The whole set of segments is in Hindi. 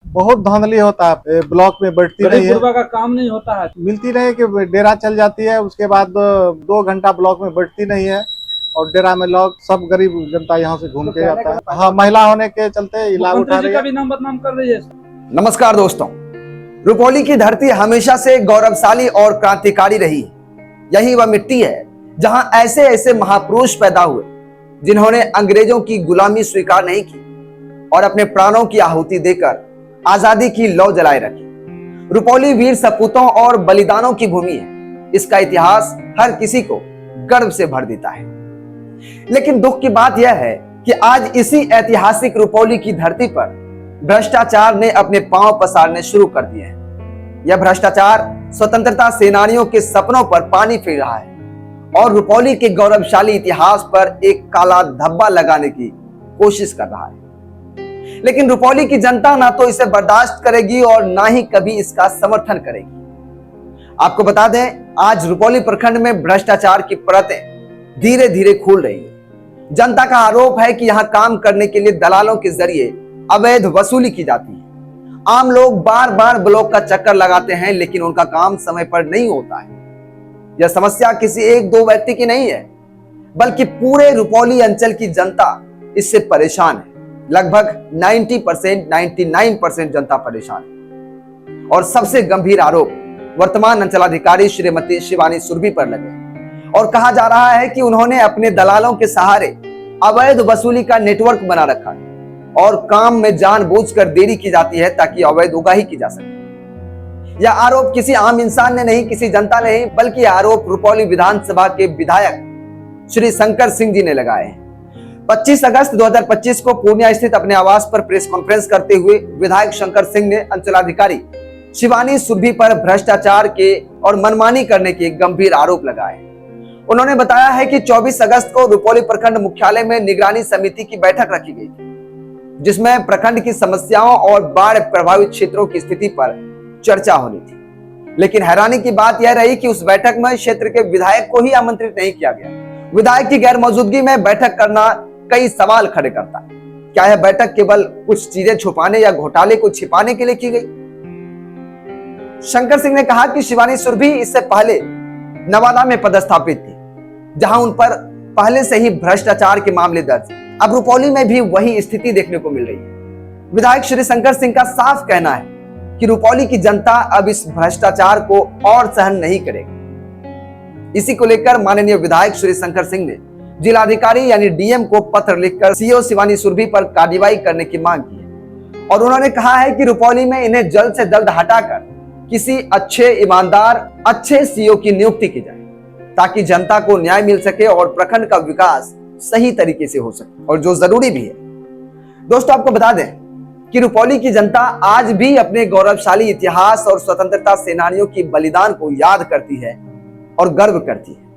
बहुत धांधली होता है। ब्लॉक में बैठती नहीं गरीब है, गुरबा का काम नहीं होता है। मिलती नहीं कि डेरा चल जाती है, उसके बाद 2 घंटा ब्लॉक में बैठती नहीं है और डेरा में लोग सब गरीब जनता यहाँ से घूम के जाता है। हाँ, महिला होने के चलते लाभ उठा मुख्यमंत्री जी रही का है। भी नाम बदनाम कर रही है। नमस्कार दोस्तों, रुपौली की धरती हमेशा से गौरवशाली और क्रांतिकारी रही है। यही वह मिट्टी है जहां ऐसे ऐसे महापुरुष पैदा हुए जिन्होंने अंग्रेजों की गुलामी स्वीकार नहीं की और अपने प्राणों की आहुति देकर आजादी की लौ जलाए रखी। रुपौली वीर सपूतों और बलिदानों की भूमि है। इसका इतिहास हर किसी को गर्व से भर देता है। लेकिन दुख की बात यह है कि आज इसी ऐतिहासिक रुपौली की धरती पर भ्रष्टाचार ने अपने पांव पसारने शुरू कर दिए हैं। यह भ्रष्टाचार स्वतंत्रता सेनानियों के सपनों पर पानी फेर रहा है और रुपौली के गौरवशाली इतिहास पर एक काला धब्बा लगाने की कोशिश कर रहा है। लेकिन रुपौली की जनता ना तो इसे बर्दाश्त करेगी और ना ही कभी इसका समर्थन करेगी। आपको बता दें, आज रुपौली प्रखंड में भ्रष्टाचार की परतें धीरे धीरे खुल रही है। जनता का आरोप है कि यहां काम करने के लिए दलालों के जरिए अवैध वसूली की जाती है। आम लोग बार बार ब्लॉक का चक्कर लगाते हैं, लेकिन उनका काम समय पर नहीं होता है। यह समस्या किसी एक दो व्यक्ति की नहीं है, बल्कि पूरे रुपौली अंचल की जनता इससे परेशान है। लगभग 90%, 99% जनता परेशान है। और सबसे गंभीर आरोप वर्तमान अंचलाधिकारी श्रीमती शिवानी सुरभि पर लगे और कहा जा रहा है कि उन्होंने अपने दलालों के सहारे अवैध वसूली का नेटवर्क बना रखा है और काम में जानबूझकर देरी की जाती है ताकि अवैध उगाही की जा सके। यह आरोप किसी आम इंसान ने नहीं, किसी जनता ने नहीं, बल्कि आरोप रुपौली विधानसभा के विधायक श्री शंकर सिंह जी ने लगाए हैं। 25 अगस्त 2025 को पूर्णिया स्थित अपने आवास पर प्रेस कॉन्फ्रेंस करते हुए विधायक शंकर सिंह ने अंचलाधिकारी शिवानी सुरभि पर भ्रष्टाचार के और मनमानी करने के गंभीर आरोप लगाए। उन्होंने बताया है कि 24 अगस्त को रुपौली प्रखंड मुख्यालय में निगरानी समिति की बैठक रखी गई थी, जिसमें प्रखंड की समस्याओं और बाढ़ प्रभावित क्षेत्रों की स्थिति पर चर्चा होनी थी। लेकिन हैरानी की बात यह रही कि उस बैठक में क्षेत्र के विधायक को ही आमंत्रित नहीं किया गया। विधायक की गैर मौजूदगी में बैठक करना कई सवाल खड़े करता है। क्या यह बैठक केवल कुछ चीजें छुपाने या घोटाले को छिपाने के लिए की गई? शंकर सिंह ने कहा कि शिवानी सुरभि इससे पहले नवादा में पदस्थापित थी, जहां उन पर पहले से ही भ्रष्टाचार के मामले दर्ज। अब रुपौली में भी वही स्थिति देखने को मिल रही है। विधायक श्री शंकर सिंह का साफ कहना है कि रुपौली की जनता अब इस भ्रष्टाचार को और सहन नहीं करेगी। इसी को लेकर माननीय विधायक श्री शंकर सिंह ने जिलाधिकारी यानी डीएम को पत्र लिखकर सीओ शिवानी सुरभि पर कार्रवाई करने की मांग की है और उन्होंने कहा है कि रुपौली में इन्हें जल्द से जल्द हटाकर किसी अच्छे, ईमानदार, अच्छे सीओ की नियुक्ति की जाए ताकि जनता को न्याय मिल सके और प्रखंड का विकास सही तरीके से हो सके, और जो जरूरी भी है। दोस्तों, आपको बता दें कि रुपौली की जनता आज भी अपने गौरवशाली इतिहास और स्वतंत्रता सेनानियों की बलिदान को याद करती है और गर्व करती है।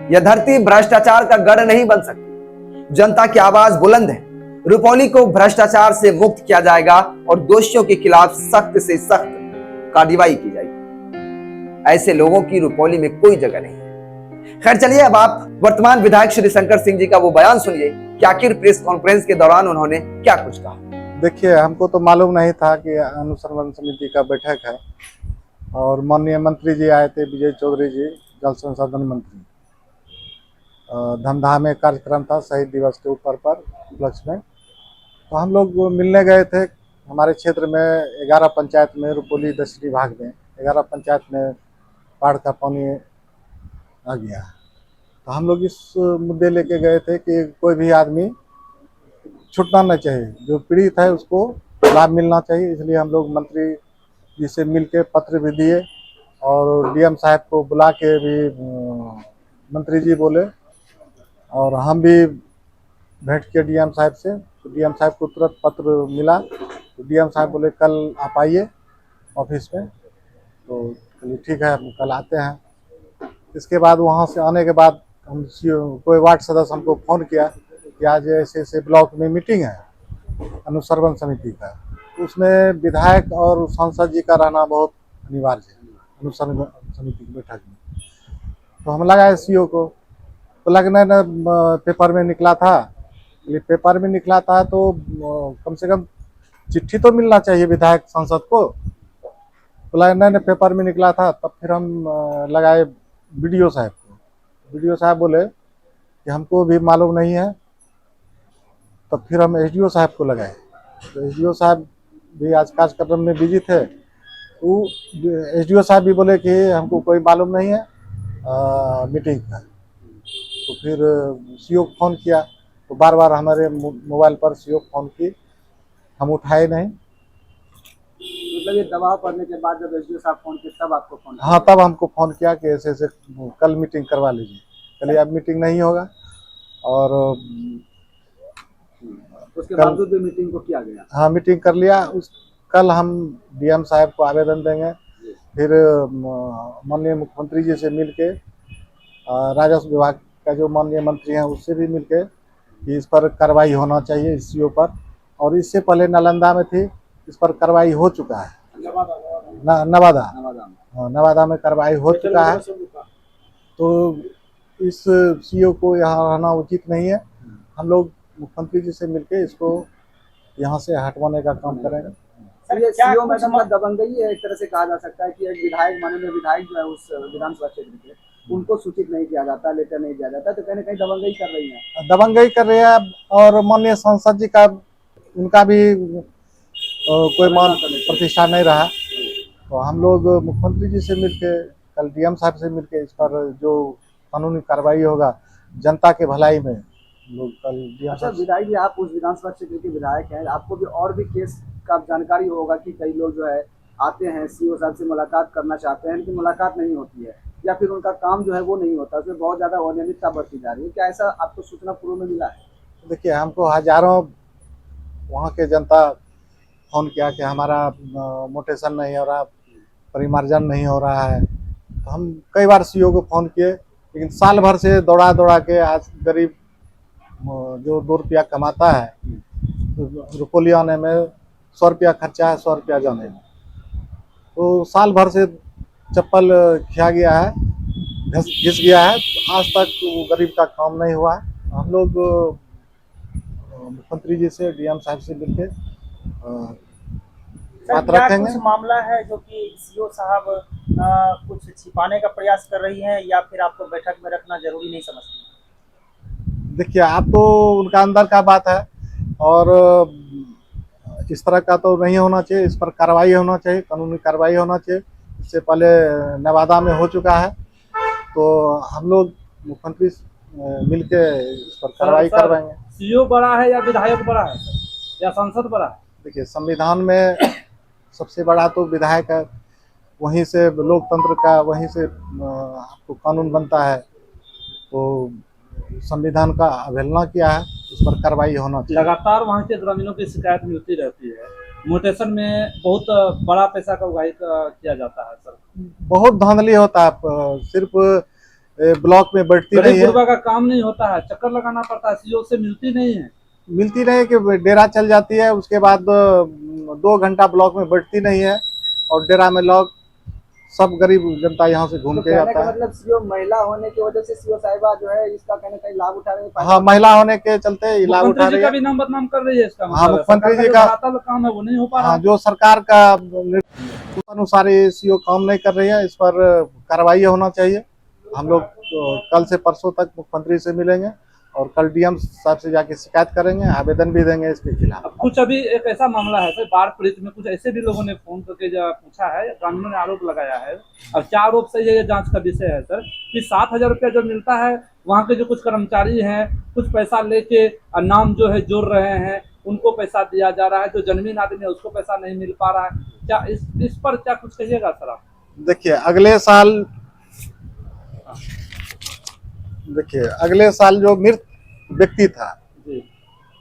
यह धरती भ्रष्टाचार का गढ़ नहीं बन सकती। जनता की आवाज बुलंद है। रुपौली को भ्रष्टाचार से मुक्त किया जाएगा और दोषियों के खिलाफ सख्त से सख्त कार्रवाई की जाएगी। ऐसे लोगों की रुपौली में कोई जगह नहीं है। खैर, चलिए अब आप वर्तमान विधायक श्री शंकर सिंह जी का वो बयान सुनिए कि आखिर प्रेस कॉन्फ्रेंस के दौरान उन्होंने क्या कुछ कहा। देखिए, हमको तो मालूम नहीं था कि अनुसंधान समिति का बैठक है और माननीय मंत्री जी आए थे, विजय चौधरी जी, जल संसाधन मंत्री। धमधा में कार्यक्रम था शहीद दिवस के ऊपर पर उपलक्ष्य में, तो हम लोग मिलने गए थे। हमारे क्षेत्र में 11 पंचायत में, रुपौली 10 विभाग में 11 पंचायत में बाढ़ का पानी आ गया। तो हम लोग इस मुद्दे लेके गए थे कि कोई भी आदमी छूटना नहीं चाहिए, जो पीड़ित है उसको लाभ मिलना चाहिए। इसलिए हम लोग मंत्री जी से मिल के पत्र भी दिए और डीएम साहब को बुला के भी मंत्री जी बोले और हम भी भेंट किए डीएम साहब से। तो डीएम साहब को तुरंत पत्र मिला, तो डीएम साहब बोले कल आप आइए ऑफिस में। तो चलिए ठीक है, हम कल आते हैं। इसके बाद वहाँ से आने के बाद हम कोई वार्ड सदस्य हमको फ़ोन किया कि आज ऐसे ऐसे ब्लॉक में मीटिंग है अनुसंधान समिति का, उसमें विधायक और सांसद जी का रहना बहुत अनिवार्य है अनुसंधान समिति की बैठक में। तो हम लगाए सीओ को, तो लगने न पेपर में निकला था। पेपर में निकला था तो कम से कम चिट्ठी तो मिलना चाहिए विधायक सांसद को। बोला नहीं नहीं, पेपर में निकला था। तब फिर हम लगाए बीडीओ साहब को। बीडीओ साहब बोले कि हमको भी मालूम नहीं है। तब फिर हम एसडीओ साहब को लगाए, तो एसडीओ साहब भी आज कार्यक्रम में बिजी थे। तो एसडीओ साहब भी बोले कि हमको कोई मालूम नहीं है मीटिंग का। तो फिर सीओ को फ़ोन किया, तो बार बार हमारे मोबाइल पर सीओ को फ़ोन की, हम उठाए नहीं। मतलब ये दबाव पड़ने के बाद जब एसडीओ साहब फोन किए तब आपको फोन हाँ, तब हमको फ़ोन किया कि ऐसे ऐसे कल मीटिंग करवा लीजिए। चलिए अब मीटिंग नहीं होगा। और उसके बावजूद भी मीटिंग को किया गया। हाँ, मीटिंग कर लिया। कल हम डीएम साहब को आवेदन देंगे, फिर माननीय मुख्यमंत्री जी से मिल के राजस्व विभाग का जो माननीय मंत्री हैं उससे भी मिल के कि इस पर कार्रवाई होना चाहिए, इस सीओ पर। और इससे पहले नालंदा में थी, इस पर कार्रवाई हो चुका है। नवादा, हाँ, नवादा में कार्रवाई हो चुका है। तो इस सीओ को यहाँ रहना उचित नहीं है। हम लोग मुख्यमंत्री जी से मिलके इसको यहाँ से हटवाने का काम करेंगे। सर ये सीओ मैडम का दबंगई है, एक तरह से कहा जा सकता है कि एक विधायक, माननीय विधायक जो है उस विधानसभा क्षेत्र के, उनको सूचित नहीं किया जाता, लेटर नहीं दिया जाता, तो कहीं ना कहीं दबंगई कर रही है। दबंगई कर रहे हैं। और माननीय सांसद जी का, उनका भी कोई मान प्रतिष्ठा नहीं रहा। तो हम लोग मुख्यमंत्री जी से मिलके, कल डीएम साहब से मिलके इस पर जो कानूनी कार्रवाई होगा जनता के भलाई में, लोग कल डीएम अच्छा साहब। विधायक जी, आप उस विधानसभा क्षेत्र के विधायक हैं, आपको भी और भी केस का जानकारी होगा कि कई लोग जो है आते हैं सीओ साहब से मुलाकात करना चाहते हैं, लेकिन मुलाकात नहीं होती है, या फिर उनका काम जो है वो नहीं होता, उसमें बहुत ज़्यादा अनियमितता बढ़ती जा रही है। क्या ऐसा आपको सूचना पूर्व में मिला है? देखिए, हमको हजारों वहाँ के जनता फ़ोन किया कि हमारा मोटेशन नहीं हो रहा, परिमार्जन नहीं हो रहा है। तो हम कई बार सीओ को फ़ोन किए, लेकिन साल भर से दौड़ा दौड़ा के आज गरीब जो 2 रुपया कमाता है, तो रुपौली आने में 100 रुपया खर्चा है, 100 रुपया जाने में। तो साल भर से चप्पल खिया गया है, घिस गया है। आज तक वो गरीब का काम नहीं हुआ है। हम लोग मुख्यमंत्री जी से, डीएम साहब से मिलके बात सर, क्या रखेंगे। कुछ मामला है जो कि सीओ साहब कुछ छिपाने का प्रयास कर रही हैं, या फिर आपको बैठक में रखना जरूरी नहीं समझती? देखिए, आप तो उनका अंदर का बात है, और इस तरह का तो नहीं होना चाहिए। इस पर कार्रवाई होना चाहिए, कानूनी कार्रवाई होना चाहिए। इससे पहले नवादा में हो चुका है। तो हम लोग मुख्यमंत्री मिलके इस पर कार्रवाई करवाएंगे। सीओ बड़ा है या विधायक बड़ा है या सांसद बड़ा है? देखिए, संविधान में सबसे बड़ा तो विधायक है, वहीं से लोकतंत्र का, वहीं से आपको कानून बनता है। तो संविधान का अवहेलना किया है, इस पर कार्रवाई होना चाहिए। लगातार वहाँ के ग्रामीणों की शिकायत मिलती रहती है, म्यूटेशन में बहुत बड़ा पैसा का उगाही किया जाता है सर। बहुत धांधली होता है। सिर्फ ब्लॉक में बैठती नहीं गरीब है, गुरबा का काम नहीं होता है, चक्कर लगाना पड़ता है, सीओ से मिलती नहीं है। मिलती नहीं कि डेरा चल जाती है, उसके बाद 2 घंटा ब्लॉक में बैठती नहीं है, और डेरा में लोग सब गरीब जनता यहाँ से घूम तो के कहने जाता का है। मतलब सीओ महिला होने की वजह से सीओ साहिबा जो है इसका कहने कहीं लाभ उठा रहे हैं। हाँ, महिला होने के चलते ये लाभ उठा मुख्यमंत्री जी रही का है। भी नाम बदनाम कर रही है इसका हाँ, मतलब है। मुख्यमंत्री सरकार जी जो का, धरातल काम है वो नहीं हो पा रहा हाँ, है। जो सरकार का अनुसार ये सीओ काम नहीं कर रही है, इस पर कार्रवाई होना चाहिए। हम लोग कल से परसों तक मुख्यमंत्री से मिलेंगे, और कल डीएम साहब से जाके शिकायत करेंगे, आवेदन भी देंगे इसके खिलाफ। अब कुछ अभी एक ऐसा मामला है सर, बाढ़ पीड़ित में कुछ ऐसे भी लोगों ने फोन करके जो पूछा है, ग्रामीणों ने आरोप लगाया है, अब क्या आरोप सही है ये जांच का विषय है सर, कि 7,000 रुपया जो मिलता है, वहाँ के जो कुछ कर्मचारी हैं कुछ पैसा लेके नाम जो है जोड़ रहे हैं, उनको पैसा दिया जा रहा है, जो जन्मीन आदमी है उसको पैसा नहीं मिल पा रहा है। क्या इस पर क्या कुछ कहिएगा सर आप? देखिए, अगले साल जो मृत व्यक्ति था जी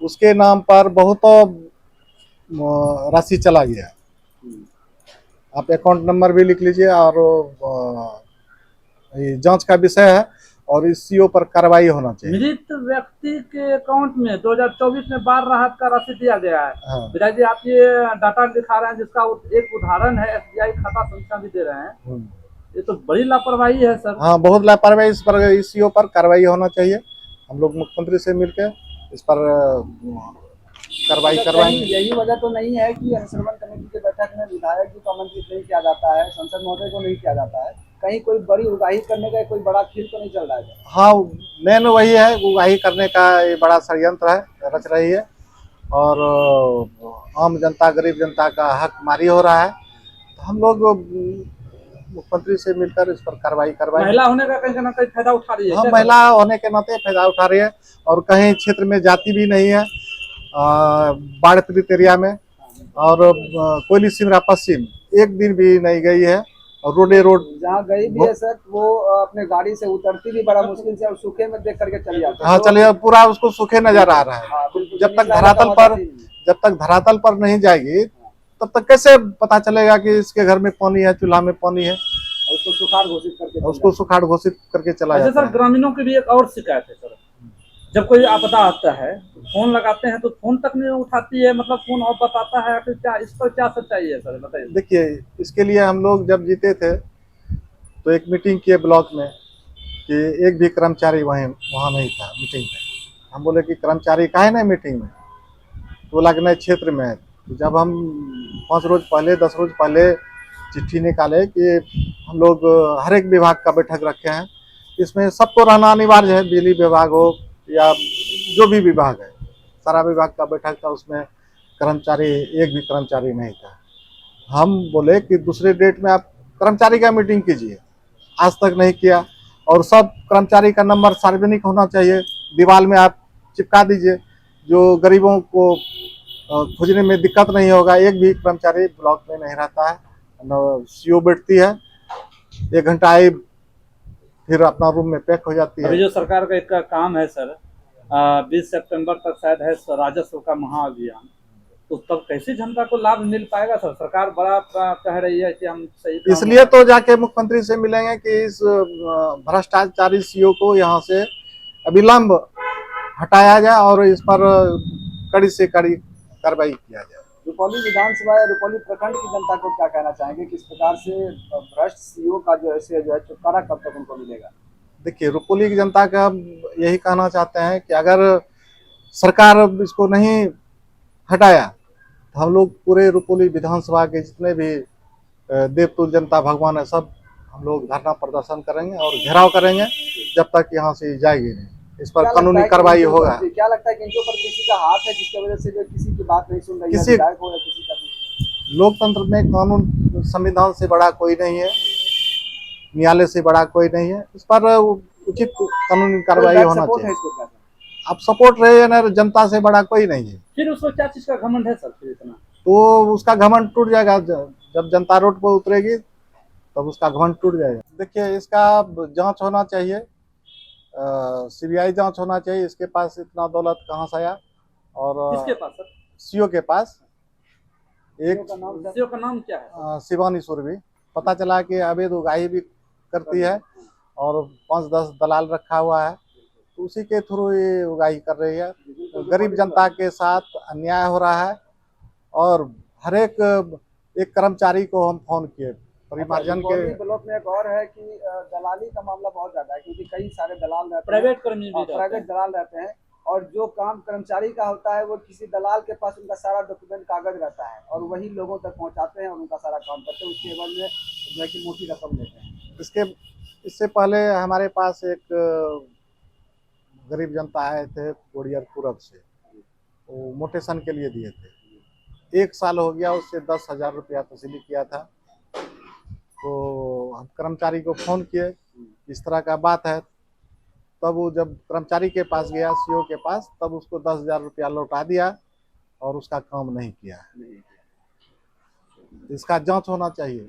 उसके नाम पर बहुत राशि चला गया। आप अकाउंट नंबर भी लिख लीजिए, और ये जांच का विषय है, और इस सीओ पर कार्रवाई होना चाहिए। मृत व्यक्ति के अकाउंट में 2024 में बाढ़ राहत का राशि दिया गया है। हाँ। विधायक जी, आप ये डाटा दिखा रहे हैं जिसका एक उदाहरण है, एसबीआई खाता संख्या भी दे रहे हैं, ये तो बड़ी लापरवाही है सर। हाँ, बहुत लापरवाही। इस सीओ पर कार्रवाई होना चाहिए। हम लोग मुख्यमंत्री से मिलकर इस पर कार्रवाई अच्छा, करवाएंगे। कहीं यही वजह तो नहीं है कि अनुश्रवण कमेटी की बैठक में विधायक जी को आमंत्रित नहीं किया जाता है, सांसद महोदय को नहीं किया जाता है, कहीं कोई बड़ी उगाही करने का कोई बड़ा खेल तो नहीं चल रहा है? हाँ, मेन वही है, उगाही करने का ये बड़ा षड्यंत्र है, रच रही है और आम जनता, गरीब जनता का हक मारी हो रहा है। तो हम लोग मुख्यमंत्री से मिलकर इस पर कार्रवाई करवाएंगे। महिला होने का कहीं ना कहीं फायदा उठा रही है हाँ, क्या? महिला होने के नाते फायदा उठा रही है और कहीं क्षेत्र में जाति भी नहीं है बाढ़ पीड़ित एरिया में। और कोयली सिमरा पश्चिम एक दिन भी नहीं गई है और रोडे रोड जहाँ गई भी है सर, वो अपने गाड़ी से उतरती भी बड़ा मुश्किल से और सूखे में देख करके चली जाती है। हाँ, चलिए, पूरा उसको सूखे नजर आ रहा है। हाँ, बिल्कुल। जब तक धरातल पर नहीं जाएगी तब तक कैसे पता चलेगा कि इसके घर में पानी है, चूल्हा में पानी है। उसको सुखाड़ घोषित करके उसको सुखाड़ घोषित करके चला अच्छा जाता सर, है। ग्रामीणों की भी एक और शिकायत है सर, जब कोई आपदा आता है फोन लगाते हैं तो फोन तक नहीं उठाती है, मतलब फोन ऑफ बताता है, फिर क्या इस पर क्या सच्चाई है सर, बताइए। देखिए, इसके लिए हम लोग जब जीते थे तो एक मीटिंग किए ब्लॉक में कि एक भी कर्मचारी वहाँ नहीं था मीटिंग में। हम बोले कि कर्मचारी काहे नहीं मीटिंग में, तो बोला कि नहीं क्षेत्र में है। तो जब हम 5 रोज पहले 10 रोज पहले चिट्ठी निकाले कि हम लोग हर एक विभाग का बैठक रखे हैं, इसमें सबको रहना अनिवार्य है, बिजली विभाग हो या जो भी विभाग है, सारा विभाग का बैठक था, उसमें कर्मचारी एक भी कर्मचारी नहीं था। हम बोले कि दूसरे डेट में आप कर्मचारी का मीटिंग कीजिए, आज तक नहीं किया। और सब कर्मचारी का नंबर सार्वजनिक होना चाहिए, दीवार में आप चिपका दीजिए, जो गरीबों को खोजने में दिक्कत नहीं होगा। एक भी कर्मचारी ब्लॉक में नहीं रहता है, सीओ बैठती है, 1 घंटा आई फिर अपना रूम में पैक हो जाती है। अभी जो सरकार का एक काम है सर, 20 सितंबर तक शायद है राजस्व का महाअभियान, तो तब कैसे जनता को लाभ मिल पाएगा सर? सरकार बड़ा कह रही है कि हम सही, इसलिए तो जाके मुख्यमंत्री से मिलेंगे कि इस भ्रष्टाचारी सीओ को यहाँ से अविलंब हटाया जाए और इस पर कड़ी से कड़ी कार्रवाई किया जाए। रुपौली विधानसभा या रुपौली प्रखंड की जनता को क्या कहना चाहेंगे, किस प्रकार से भ्रष्ट सीओ का जो है छुटकारा कब तक उनको मिलेगा? देखिए, रुपौली की जनता का हम यही कहना चाहते हैं कि अगर सरकार इसको नहीं हटाया तो हम लोग पूरे रुपौली विधानसभा के जितने भी देवतुल्य जनता भगवान है, सब हम लोग धरना प्रदर्शन करेंगे और घेराव करेंगे जब तक यहाँ से जाएगी नहीं। इस पर कानूनी कार्रवाई होगा। क्या लगता है कि इनके ऊपर किसी का हाथ है जिसकी वजह से जो किसी की बात नहीं सुन रही है, विधायक हो या किसी का भी? लोकतंत्र में कानून संविधान से बड़ा कोई नहीं है, न्यायालय से बड़ा कोई नहीं है, इस पर उचित कानूनी कार्रवाई होना चाहिए। आप सपोर्ट रहे हैं ना, जनता से बड़ा कोई नहीं है। फिर उसको क्या चीज का घमंड है सर फिर इतना? तो उसका घमंड टूट जाएगा जब जनता रोड पर उतरेगी, तब उसका घमंड टूट जाएगा। देखिए, इसका जांच होना चाहिए, सीबीआई जांच होना चाहिए, इसके पास इतना दौलत कहाँ से आया। और किसके पास सर? सीओ के पास एक सीओ का नाम क्या है? शिवानी सुरभि। पता चला कि अवैध उगाही भी करती है और 5-10 दलाल रखा हुआ है, तो उसी के थ्रू ये उगाही कर रही है। गरीब जनता के साथ अन्याय हो रहा है और हर एक कर्मचारी को हम फोन किए परिमार्जन के। ब्लॉक में एक और है कि दलाली का मामला बहुत ज्यादा है, क्योंकि कई सारे दलाल रहते हैं, प्राइवेट कर्मी भी प्राइवेट दलाल रहते हैं, और जो काम कर्मचारी का होता है वो किसी दलाल के पास उनका सारा डॉक्यूमेंट कागज रहता है और वही लोगों तक पहुंचाते हैं और उनका सारा काम करते हैं, उसके एवज में जो है कि मोटी रकम लेते हैं। इससे पहले हमारे पास एक गरीब जनता आए थे गोड़ियर पूरब से, वो मोटेशन के लिए दिए थे। 1 साल हो गया, उससे 10,000 रुपया तस्ली किया था। तो हम कर्मचारी को फोन किए, इस तरह का बात है, तब वो जब कर्मचारी के पास गया, सीओ के पास, तब उसको 10,000 रुपया लौटा दिया और उसका काम नहीं किया। इसका जांच होना चाहिए।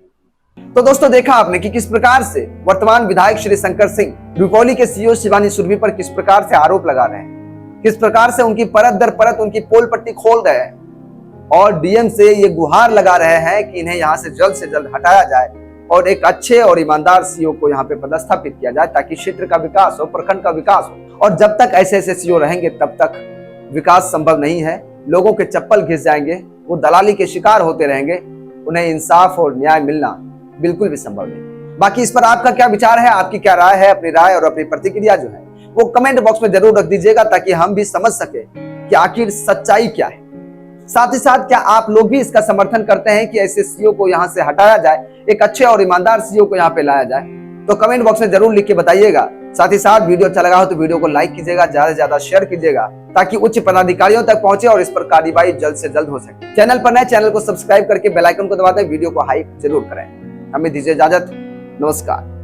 तो दोस्तों, देखा आपने कि किस प्रकार से वर्तमान विधायक श्री शंकर सिंह रुपौली के सीओ शिवानी सुरभि पर किस प्रकार से आरोप लगा रहे हैं, किस प्रकार से उनकी परत दर परत उनकी पोल पट्टी खोल रहे हैं और डीएम से ये गुहार लगा रहे हैं कि इन्हें यहाँ से जल्द हटाया जाए और एक अच्छे और ईमानदार सीओ को यहाँ पे पदस्थापित किया जाए, ताकि क्षेत्र का विकास हो, प्रखंड का विकास हो। और जब तक ऐसे सीओ रहेंगे तब तक विकास संभव नहीं है। लोगों के चप्पल घिस जाएंगे, वो दलाली के शिकार होते रहेंगे, उन्हें इंसाफ और न्याय मिलना बिल्कुल भी संभव नहीं। बाकी इस पर आपका क्या विचार है, आपकी क्या राय है? अपनी राय और अपनी प्रतिक्रिया जो है वो कमेंट बॉक्स में जरूर रख दीजिएगा, ताकि हम भी समझ सके कि आखिर सच्चाई क्या है। साथ ही साथ क्या आप लोग भी इसका समर्थन करते हैं कि ऐसे सीईओ को यहाँ से हटाया जाए, एक अच्छे और ईमानदार सीईओ को यहाँ पे लाया जाए? तो कमेंट बॉक्स में जरूर लिख के बताइएगा। साथ ही साथ वीडियो अच्छा लगा हो तो वीडियो को लाइक कीजिएगा, ज्यादा से ज्यादा शेयर कीजिएगा ताकि उच्च पदाधिकारियों तक पहुंचे और इस पर कार्रवाई जल्द से जल्द हो सके। चैनल पर नए, चैनल को सब्सक्राइब करके बेल आइकन को दबा दें, वीडियो को हाइप जरूर करें। हमें दीजिए इजाजत, नमस्कार।